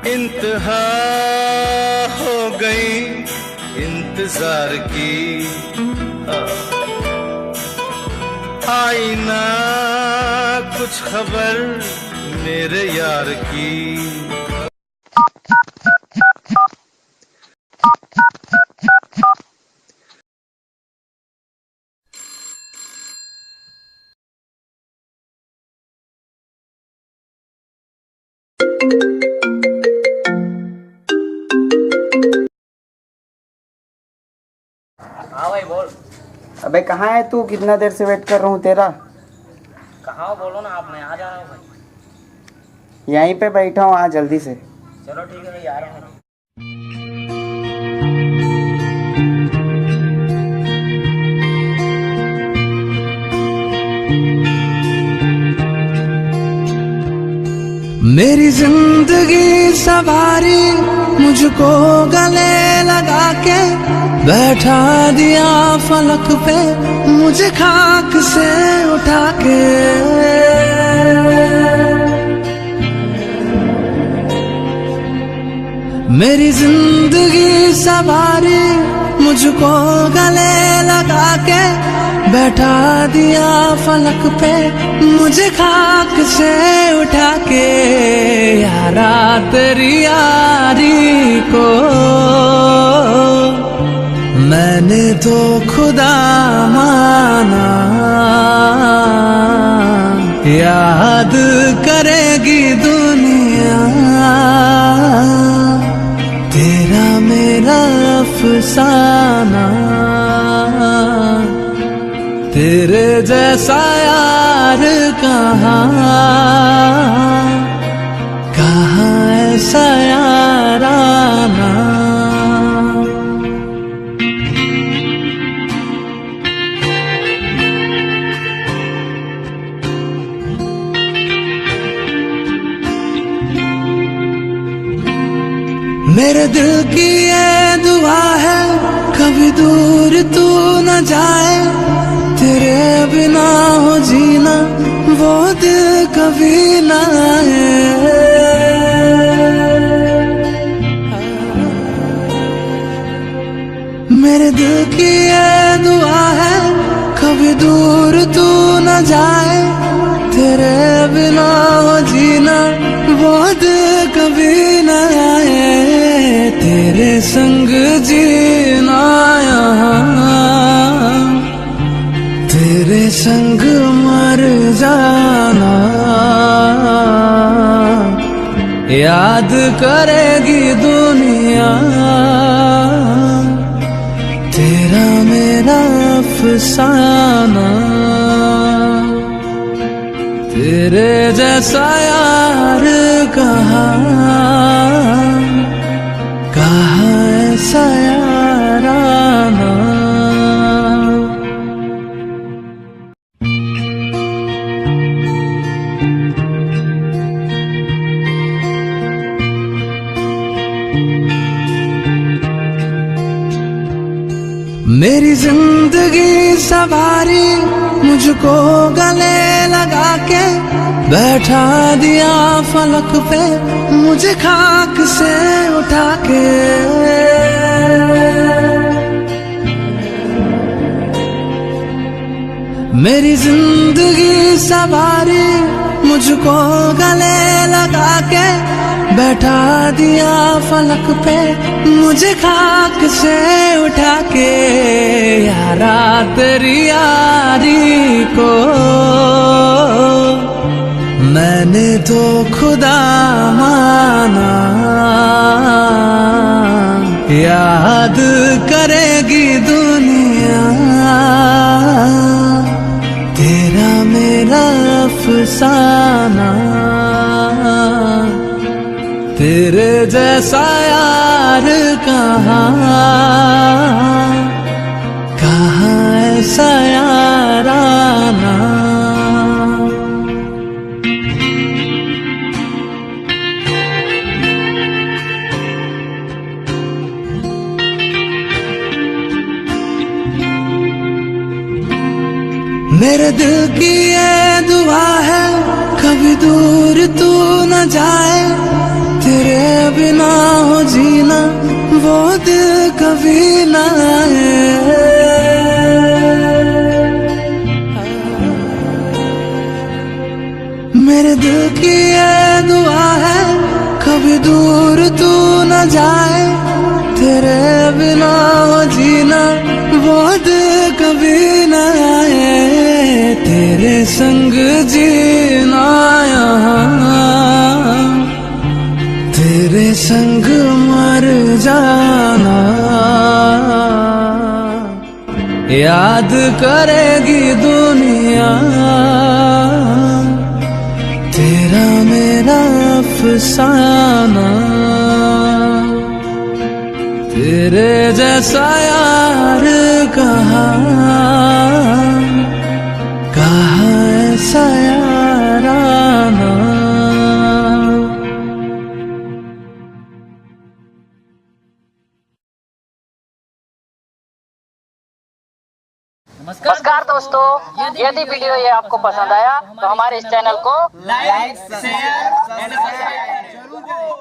इंतहा हो गई इंतजार की, आई ना कुछ खबर मेरे यार की। हाँ भाई बोल। अबे कहाँ है तू? कितना देर से वेट कर रहा हूँ तेरा। कहाँ हो बोलो ना आप, मैं आ जा रहा हूँ भाई। यहीं पे बैठा हूँ, आ जल्दी से। चलो ठीक है भाई, आ रहा हूँ। मेरी जिंदगी सवारी मुझको गले लगा के बैठा दिया फलक पे मुझे खाक से उठा के। मेरी जिंदगी सवारी मुझको गले लगा के बैठा दिया फलक पे मुझे खाक से उठा के। यारा तेरी यारी को मैंने तो खुदा माना, याद करेगी दुनिया तेरा मेरा अफसाना। तेरे जैसा यार कहाँ ऐसा याराना। मेरे दिल की ये दुआ है कभी दूर तू न जाए, तेरे बिना हो जीना वो दिल कभी ना आए। मेरे दिल की ये दुआ है कभी दूर तू न जाए, तेरे बिना हो जीना वो दिल कभी ना आए। तेरे संग जीना यहाँ, तेरे संग मर जाना, याद करेगी दुनिया तेरा मेरा अफसाना। तेरे जैसा यार कहाँ ऐसा याराना। मेरी जिंदगी सवारी मुझको गले लगा के बैठा दिया फलक पे मुझे खाक से उठा के। मेरी जिंदगी सवारी मुझको गले लगा के बैठा दिया फलक पे मुझे खाक से उठा के। यारा तेरी यारी को मैंने तो खुदा माना, याद करेगी दुनिया तेरा मेरा अफसाना। तेरे जैसा यार कहाँ ऐसा याराना। मेरे दिल की ये दुआ है कभी दूर तू न जाए, तेरे बिना हो जीना वो दिल कभी न आए। मेरे दिल की ये दुआ है कभी दूर तू न जाए, तेरे बिना हो जीना वो दिल कभी न आए। तेरे संग जीना यहाँ, तेरे संग मर जाना, याद करेगी दुनिया तेरा मेरा अफसाना। तेरे जैसा यार कहाँ ऐसा याराना। नमस्कार दोस्तों, यदि वीडियो ये आपको पसंद आया तो हमारे इस चैनल को लाइक शेयर एंड सब्सक्राइब जरूर करें।